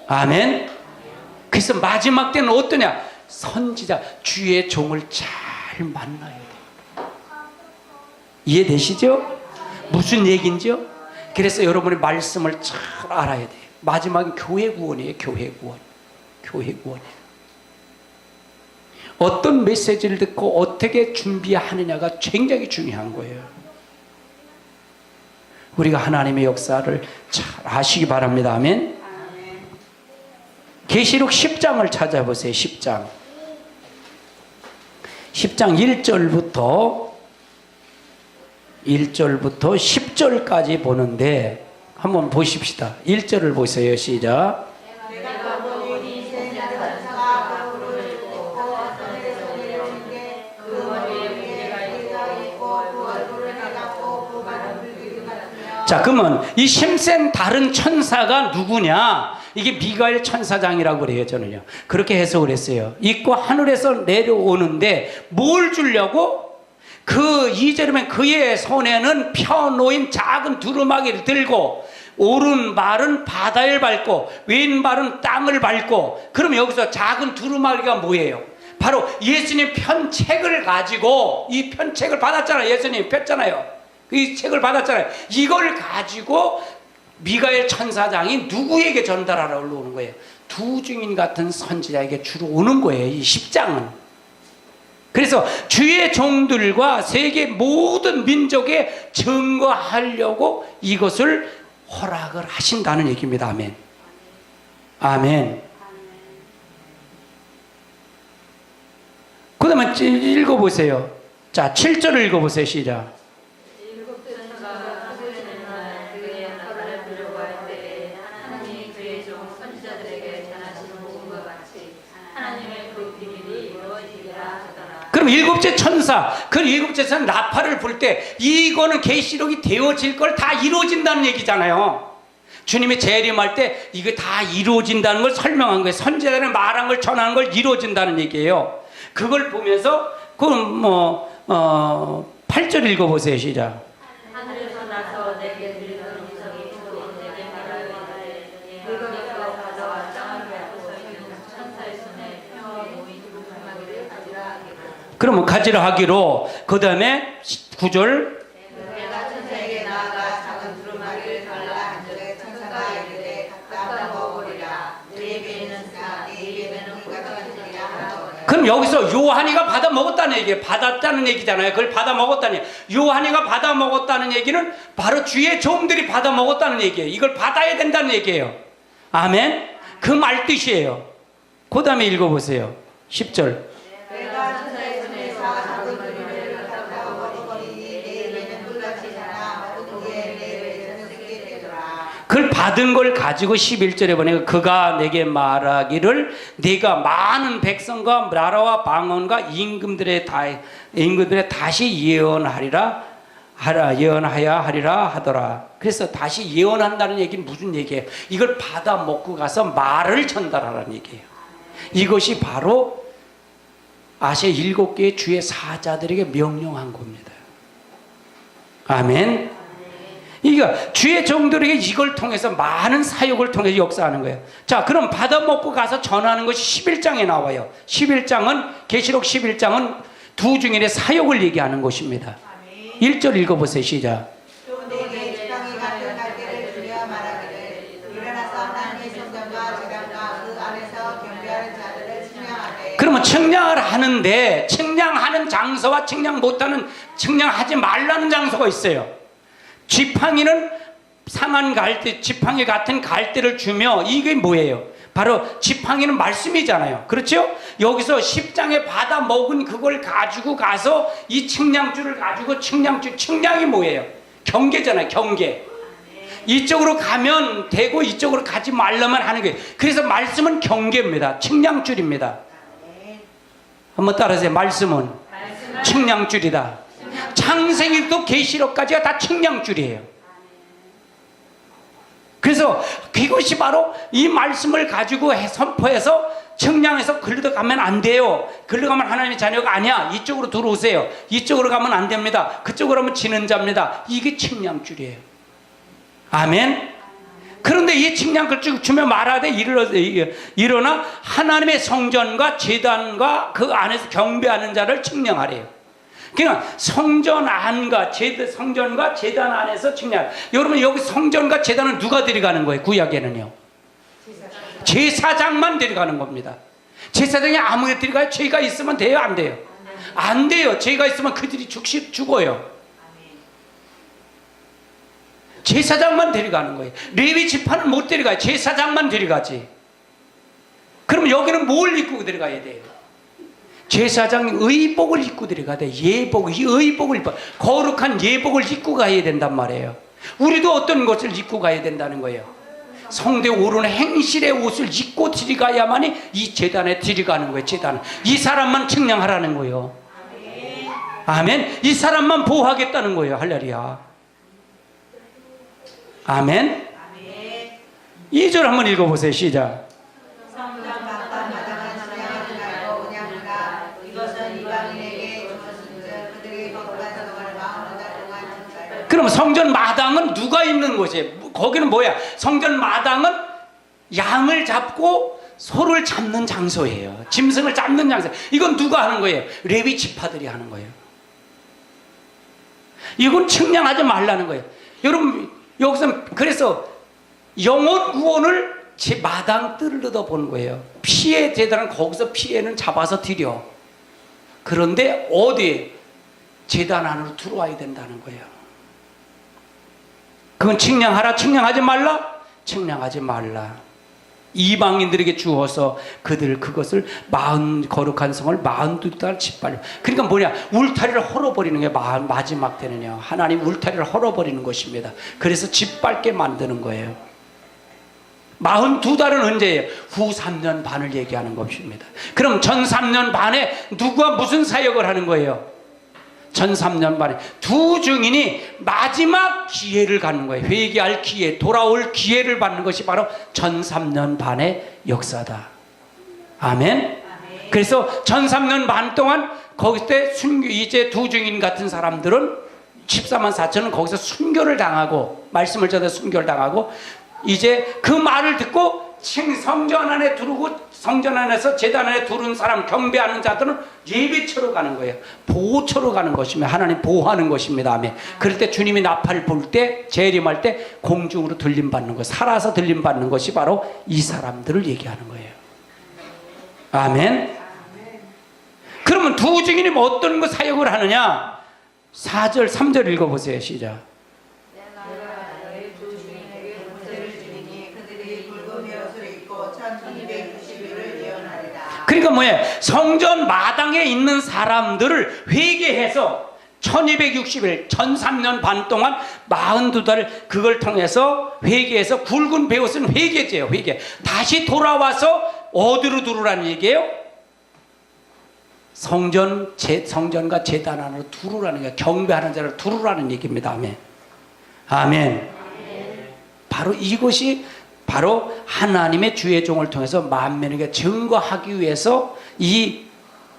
아멘. 그래서 마지막 때는 어떠냐? 선지자 주의 종을 잘 만나야 돼요. 이해되시죠? 무슨 얘기인지요? 그래서 여러분의 말씀을 잘 알아야 돼요. 마지막은 교회 구원이에요. 교회 구원. 교회 구원이에요. 어떤 메시지를 듣고 어떻게 준비하느냐가 굉장히 중요한 거예요. 우리가 하나님의 역사를 잘 아시기 바랍니다. 아멘. 계시록 10장을 찾아보세요. 10장 1절부터 10절까지 보는데 한번 보십시다. 1절을 보세요. 시작. 자, 그러면 이 힘센 다른 천사가 누구냐? 이게 미가엘 천사장이라고 그래요. 저는요 그렇게 해석을 했어요. 있고 하늘에서 내려오는데 뭘 주려고? 그 2절이면 그의 손에는 펴놓인 작은 두루마기를 들고 오른발은 바다를 밟고 왼발은 땅을 밟고. 그럼 여기서 작은 두루마기가 뭐예요? 바로 예수님 편책을 가지고, 이 편책을 받았잖아요. 예수님 폈잖아요. 이 책을 받았잖아요. 이걸 가지고 미가엘 천사장이 누구에게 전달하러 올라오는 거예요? 두 증인 같은 선지자에게 주로 오는 거예요. 이 10장은. 그래서 주의 종들과 세계 모든 민족에 증거하려고 이것을 허락을 하신다는 얘기입니다. 아멘. 아멘. 그 다음에 읽어보세요. 자, 7절을 읽어보세요. 시작. 그럼 7째 천사, 그 7째 천사 나팔을 불 때 이거는 계시록이 되어질 걸 다 이루어진다는 얘기잖아요. 주님이 재림할 때 이거 다 이루어진다는 걸 설명한 거예요. 선지자들이 말한 걸 전하는 걸 이루어진다는 얘기예요. 그걸 보면서 그럼 8절 읽어보세요. 시작. 하늘에서 나서 내게 들리던 음성이 또 내게 말하기를 그것에서 가져와 땅을 밟고 서 있는 천사의 손에 펴 모인 두루마기를 가지라 하기로. 그러면 가지라 하기로. 그 다음에 9절. 내가 천사에게 나아가 작은 두루마기를 달라 한적에 천사가 이르되 갖다 먹어보리라. 너에게 그럼 여기서 요한이가 받아 먹었다는 얘기예요. 받았다는 얘기잖아요. 그걸 받아 먹었다는 얘기. 요한이가 받아 먹었다는 얘기는 바로 주의 종들이 받아 먹었다는 얘기예요. 이걸 받아야 된다는 얘기예요. 아멘. 그 말 뜻이에요. 그 다음에 읽어보세요. 10절. 내가 천사의 손에 작은 그림을 갖다가 먹어버리니 내 입에는 불같이 자라 모든 후에 내 입에는 쓰게 되더라. 그걸 받은 걸 가지고 11절에 보니까 그가 내게 말하기를 네가 많은 백성과 나라와 방언과 임금들의 다시 예언하여 하리라 하더라. 그래서 다시 예언한다는 얘기는 무슨 얘기예요? 이걸 받아 먹고 가서 말을 전달하라는 얘기예요. 이것이 바로 아시아 7개의 주의 사자들에게 명령한 겁니다. 아멘. 그러니까 주의 종들에게 이걸 통해서 많은 사역을 통해서 역사하는 거예요. 자, 그럼 받아 먹고 가서 전하는 것이 11장에 나와요. 11장은 계시록 11장은 두 증인의 사역을 얘기하는 것입니다. 1절 읽어보세요. 시작. 또 내게 지팡이 같은 갈대를 주며 말하기를 일어나서 하나님의 성전과 제단과 그 안에서 경배하는 자들을 측량하되. 그러면 측량을 하는데 측량하는 장소와 측량하지 말라는 장소가 있어요. 지팡이는 상한 갈대, 지팡이 같은 갈대를 주며 이게 뭐예요? 바로 지팡이는 말씀이잖아요. 그렇죠? 여기서 10장에 받아 먹은 그걸 가지고 가서 이 측량줄을 가지고 측량이 뭐예요? 경계잖아요. 경계. 이쪽으로 가면 되고 이쪽으로 가지 말라만 하는 거예요. 그래서 말씀은 경계입니다. 측량줄입니다. 한번 따라하세요. 말씀은 측량줄이다. 창세기부터 계시록까지가 다 측량줄이에요. 그래서 그것이 바로 이 말씀을 가지고 선포해서 측량해서 글로 가면 안 돼요. 글로 가면 하나님의 자녀가 아니야. 이쪽으로 들어오세요. 이쪽으로 가면 안 됩니다. 그쪽으로 하면 지는 자입니다. 이게 측량줄이에요. 아멘. 그런데 이 측량줄 쭉 주면 말하되 일어나 하나님의 성전과 제단과 그 안에서 경배하는 자를 측량하래요. 그러니까 성전 안과 성전과 제단 안에서 측량. 여러분 여기 성전과 제단은 누가 데려가는 거예요? 구약에는요. 제사장만 데려가는 겁니다. 제사장이 아무리 데려가요? 죄가 있으면 돼요? 안 돼요? 안 돼요. 죄가 있으면 그들이 죽어요. 제사장만 데려가는 거예요. 레위 지파는 못 데려가요. 제사장만 데려가지. 그럼 여기는 뭘 입고 데려가야 돼요? 제사장이 의복을 입고 들어가야 돼. 의복을 입고 거룩한 예복을 입고 가야 된단 말이에요. 우리도 어떤 것을 입고 가야 된다는 거예요. 성대 오르는 행실의 옷을 입고 들어가야만이 이 제단에 들어가는 거예요. 제단. 이 사람만 측량하라는 거예요. 아멘. 이 사람만 보호하겠다는 거예요. 할렐루야. 아멘. 2절 한번 읽어보세요. 시작. 그럼 성전 마당은 누가 있는 곳이에요? 거기는 뭐야? 성전 마당은 양을 잡고 소를 잡는 장소예요. 짐승을 잡는 장소. 이건 누가 하는 거예요? 레위 지파들이 하는 거예요. 이건 측량하지 말라는 거예요. 여러분 여기서 그래서 영혼 구원을 제 마당 뜰러다 보는 거예요. 피해 제단은 거기서 피해는 잡아서 드려. 그런데 어디 제단 안으로 들어와야 된다는 거예요. 그건 측량하라, 측량하지 말라? 측량하지 말라. 이방인들에게 주어서 그것을 거룩한 성을 42달 짓밟려. 그러니까 뭐냐? 울타리를 헐어버리는 게 마지막 때는요. 하나님 울타리를 헐어버리는 것입니다. 그래서 짓밟게 만드는 거예요. 42달은 언제예요? 후 3년 반을 얘기하는 것입니다. 그럼 전 3년 반에 누가 무슨 사역을 하는 거예요? 전 3년 반에 두 증인이 마지막 기회를 갖는 거예요. 회개할 기회, 돌아올 기회를 받는 것이 바로 전 3년 반의 역사다. 아멘. 그래서 전 3년 반 동안 거기 때 이제 두 증인 같은 사람들은 14만 4천은 거기서 순교를 당하고 말씀을 전해 순교를 당하고 이제 그 말을 듣고 성전 안에 들어오고 성전 안에서 제단 안에 들어온 사람 경배하는 자들은 예배처로 가는 거예요. 보호처로 가는 것이며 하나님 보호하는 것입니다. 아멘. 그럴 때 주님이 나팔을 불 때 재림할 때 공중으로 들림받는 것, 살아서 들림받는 것이 바로 이 사람들을 얘기하는 거예요. 아멘. 그러면 두 증인이 어떤 거 사역을 하느냐? 4절 3절 읽어보세요. 시작. 내가 너희 두 주인에게 문제를 주리니 그들이 붉은 베옷을 입고 1260일을 예언하리라. 그러니까 뭐예요? 성전 마당에 있는 사람들을 회개해서 1260일, 1003년 반 동안 42달 그걸 통해서 회개해서 굵은 베옷은 회개제요. 회개. 다시 돌아와서 어디로 들어오라는 얘기예요? 성전과 제단 안으로 들어오라는 거예요. 경배하는 자를 들어오라는 얘기입니다. 아멘. 아멘. 바로 이것이 바로 하나님의 주의 종을 통해서 만민에게 증거하기 위해서 이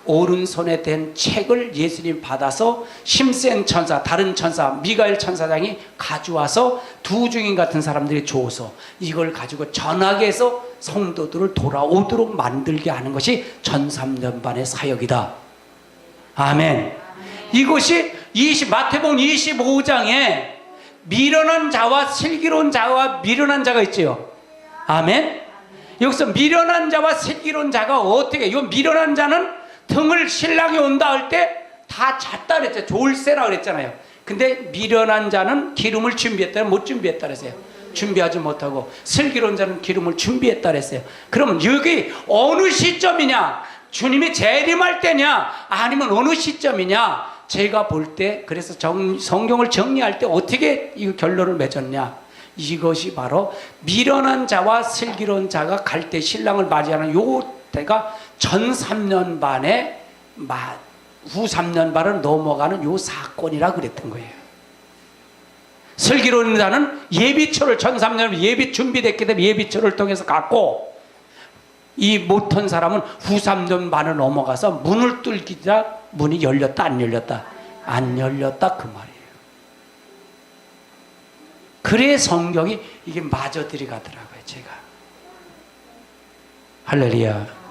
오른손에 댄 책을 예수님 받아서 심센 천사, 다른 천사, 미가엘 천사장이 가져와서 두 증인 같은 사람들이 줘서 이걸 가지고 전하게 해서 성도들을 돌아오도록 만들게 하는 것이 1003년반의 사역이다. 아멘. 이것이 마태복음 25장에 미련한 자와 슬기로운 자와 미련한 자가 있지요. 아멘. 여기서 미련한 자와 슬기로운 자가 어떻게, 이 미련한 자는 등을 신랑이 온다 할 때 다 잤다 그랬죠. 졸세라 그랬잖아요. 근데 미련한 자는 기름을 준비했다, 못 준비했다 그랬어요. 준비하지 못하고. 슬기로운 자는 기름을 준비했다 그랬어요. 그러면 여기 어느 시점이냐? 주님이 재림할 때냐? 아니면 어느 시점이냐? 제가 볼 때, 그래서 성경을 정리할 때 어떻게 이 결론을 맺었냐? 이것이 바로 미련한 자와 슬기로운 자가 갈 때 신랑을 맞이하는 요 때가 전 3년 반에 후 3년 반을 넘어가는 요 사건이라 그랬던 거예요. 슬기로운 자는 예비처를, 전 3년 예비 준비됐기 때문에 예비처를 통해서 갔고, 이 못한 사람은 후 3년 반을 넘어가서 문을 뚫기자 문이 열렸다 안 열렸다? 안 열렸다 그 말이에요. 그래 성경이 이게 마저 들어가더라고요. 제가 할렐루야.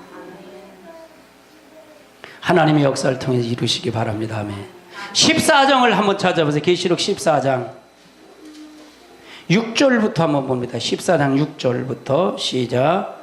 하나님의 역사를 통해서 이루시기 바랍니다. 아멘. 14장을 한번 찾아보세요. 계시록 14장 6절부터 한번 봅니다. 14장 6절부터 시작.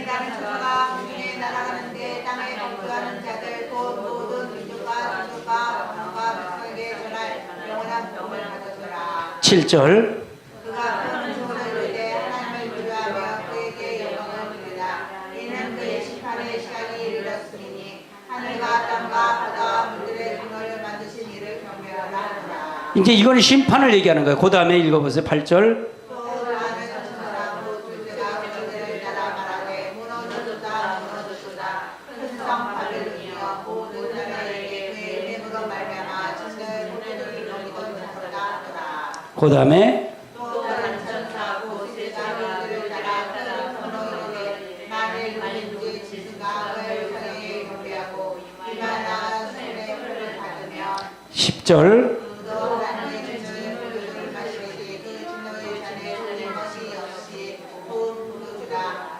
다른 천사가 공중에 날아가는데 땅에 거주하는 자들 곧 모든 민족과 민족과 언어가 백성에게 전할 영원한 복을 가졌더라. 7절. 그가 큰 소리로 이르되 하나님을 두려워하며 그에게 영광을 드리라. 이는 그의 심판의 시간이 이르렀으니 하늘과 땅과 바다와 물들의 근원을 만드신 이를 경배하라 하더라. 이제 이거는 심판을 얘기하는 거예요. 그 다음에 읽어보세요. 8절. 또 나는 천사라고 둘째가 그들을 따라 말하되 무너졌도다 무너졌도다 큰 성 바벨론이여 모든 나라에게 그의 이름으로 말미암아 천대의 모든 이름이던 자들아 하더라. 그 다음에 또 다른 천사 곧 셋째가 그들을 따라 큰 선으로 이르되 만일 누구든지 짐승과 그의 상에 경배하고 이만한 손에 표를 받으며 10절. 또 나는 주는 물을 마시리니 그 진노의 잔에 흘린 것이 없이 고운 포도주라.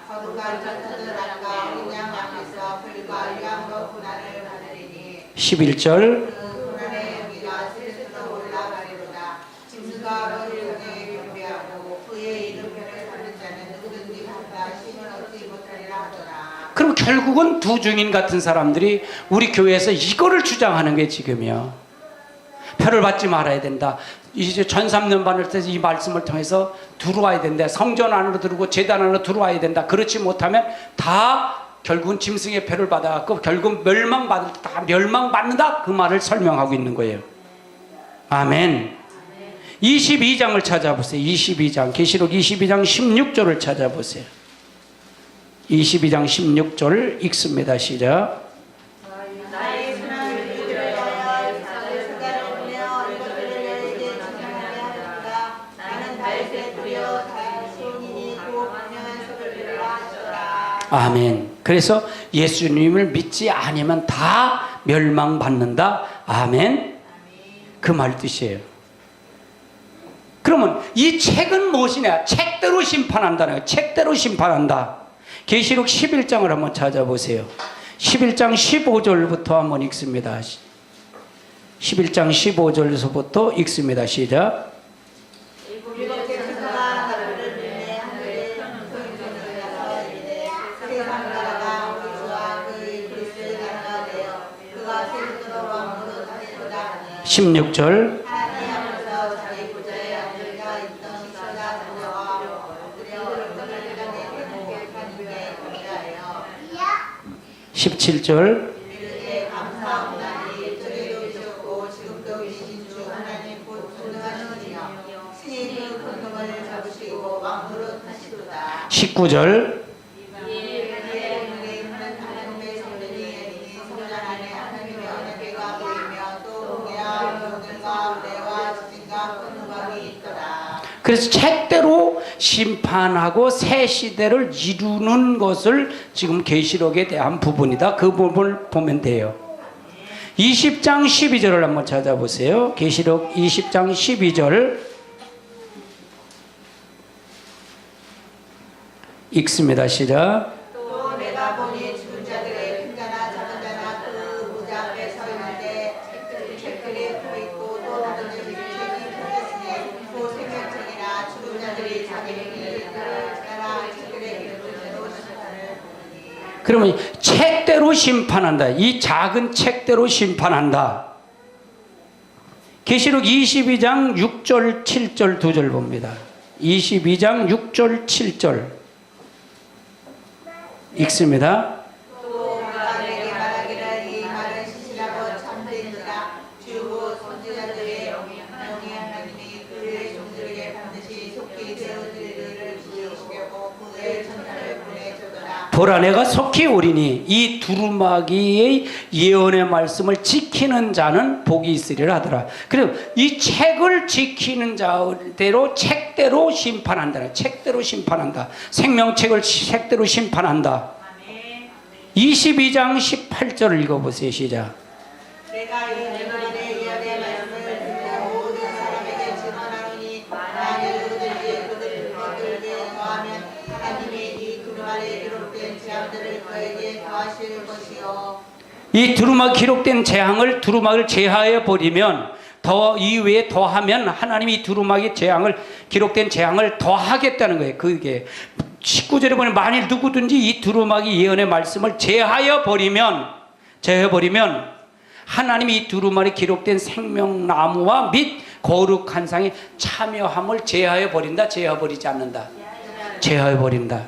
거룩한 천사들 앞과 어린 양 앞에서 불과 유황으로 고난을 받으리니 11절. 그 고난의 연기가 스스로 올라가리로다. 짐승과 그의 상에 경배하고 그의 이름표를 받는 자는 누구든지 받아 힘을 얻지 못하리라 하더라. 그럼 결국은 두 증인 같은 사람들이 우리 교회에서 이거를 주장하는 게 지금이요. 표를 받지 말아야 된다. 이제 1003년반을 때서 이 말씀을 통해서 들어와야 된다. 성전 안으로 들어오고 제단 안으로 들어와야 된다. 그렇지 못하면 다 결국은 짐승의 표를 받아갖고 결국 멸망받을 때 다 멸망받는다. 그 말을 설명하고 있는 거예요. 아멘. 22장을 찾아보세요. 22장 계시록 22장 16절을 찾아보세요. 22장 16절 읽습니다. 시작. 나의 순환을 위하여 이삭을 수가르며 이것들을 너희에게 전하게 하리라. 나는 다윗의 뿌리요 다윗 손이니 곧 분명한 소리를 하시더라. 아멘. 그래서 예수님을 믿지 않으면 다 멸망받는다. 아멘. 그 말 뜻이에요. 그러면 이 책은 무엇이냐? 책대로 심판한다는 거예요. 책대로 심판한다. 계시록 11장을 한번 찾아보세요. 11장 15절부터 한번 읽습니다. 11장 15절에서부터 읽습니다. 시작. 일곱 천사가 나를 들매 하늘에 큰 소리를 내서 이르되 세상 나라가 우리 주와 그의 그리스도의 나라가 16절. 하나님께서 자기 보좌에 앉아 있던 시사자 자녀와 엎드려 얼굴을 땅에 대고 하나님께 경배하여 17절. 이르되 감사하오나니 전에도 계셨고 지금도 계신 주 하나님 곧 전능하시니며 신이 그 권능을 잡으시고 왕으로 하시도다. 19절. 그래서 책대로 심판하고 새 시대를 이루는 것을 지금 계시록에 대한 부분이다. 그 부분을 보면 돼요. 20장 12절을 한번 찾아보세요. 계시록 20장 12절 읽습니다. 시작. 또 내가 보니 죽은 자들의 큰 자나 작은 자나 그 보좌 앞에 서 있는데 책들이 펴있고 또 다른 책이 펴졌으니 또 생명책이나 죽은 자들이 자기 행위를 따라 책들의 이름을 적으셨다를 보니. 그러면 책대로 심판한다. 이 작은 책대로 심판한다. 계시록 22장 6절 7절 두 절 봅니다. 22장 6절 7절 읽습니다. 또 그가 내게 말하기를 이 말은 시시라고 참되니라. 주고 선지자들의 영이 하나님이 그의 종들에게 반드시 속히 되어드리기를 주시겠고 그의 천사를 보내주더라. 보라 내가 속히 오리니 이 두루마기의 예언의 말씀을 지키는 자는 복이 있으리라 하더라. 그리고 이 책을 지키는 자대로 책대로 심판한다. 책대로 심판한다. 생명책을 책대로 심판한다. 22장 18절을 읽어보세요. 시작. 내가 이 내말의 예언의 말씀을 듣는 모든 사람에게 증언하노니 만일 그들이 그들에게 더하면 하나님이 이 두루마리에 기록된 재앙들을 그에게 더하실 것이요. 이 두루마기 기록된 재앙을 두루마기를 제하해 버리면 더 이외에 더하면 하나님이 이 두루마기 재앙을 기록된 재앙을 더하겠다는 거예요. 그게 19절에 보면 만일 누구든지 이 두루마기 예언의 말씀을 제하여 버리면 하나님이 이 두루마리 기록된 생명나무와 및 거룩한 상에 참여함을 제하여 버린다. 제하여 버리지 않는다. 제하여 버린다.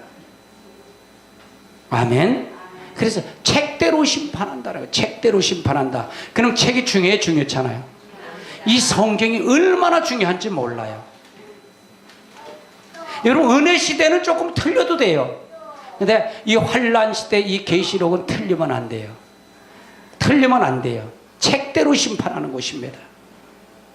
아멘. 그래서 책대로 심판한다라고. 책대로 심판한다. 그럼 책이 중요찮아요. 이 성경이 얼마나 중요한지 몰라요. 여러분 은혜 시대는 조금 틀려도 돼요. 근데 이 환란 시대 이 계시록은 틀리면 안 돼요. 틀리면 안 돼요. 책대로 심판하는 곳입니다.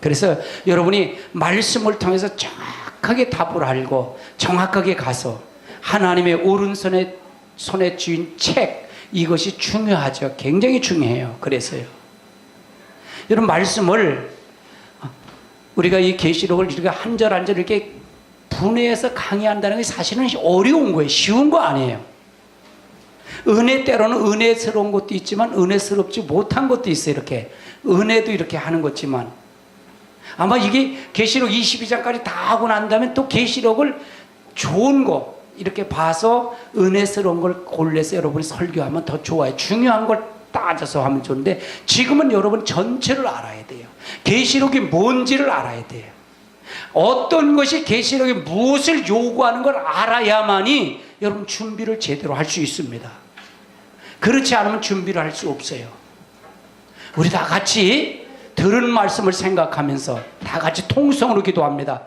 그래서 여러분이 말씀을 통해서 정확하게 답을 알고 정확하게 가서 하나님의 오른손에 손에 쥐인 책 이것이 중요하죠. 굉장히 중요해요. 그래서요. 여러분 말씀을 우리가 이 계시록을 이렇게 한 절 한 절 이렇게 분해해서 강의한다는 게 사실은 어려운 거예요. 쉬운 거 아니에요. 은혜 때로는 은혜스러운 것도 있지만 은혜스럽지 못한 것도 있어요. 이렇게 은혜도 이렇게 하는 거지만 아마 이게 계시록 22장까지 다 하고 난 다음에 또 계시록을 좋은 거 이렇게 봐서 은혜스러운 걸 골라서 여러분이 설교하면 더 좋아요. 중요한 걸 따져서 하면 좋은데 지금은 여러분 전체를 알아야 돼요. 계시록이 뭔지를 알아야 돼요. 어떤 것이 계시록이 무엇을 요구하는 걸 알아야만이 여러분 준비를 제대로 할 수 있습니다. 그렇지 않으면 준비를 할 수 없어요. 우리 다 같이 들은 말씀을 생각하면서 다 같이 통성으로 기도합니다.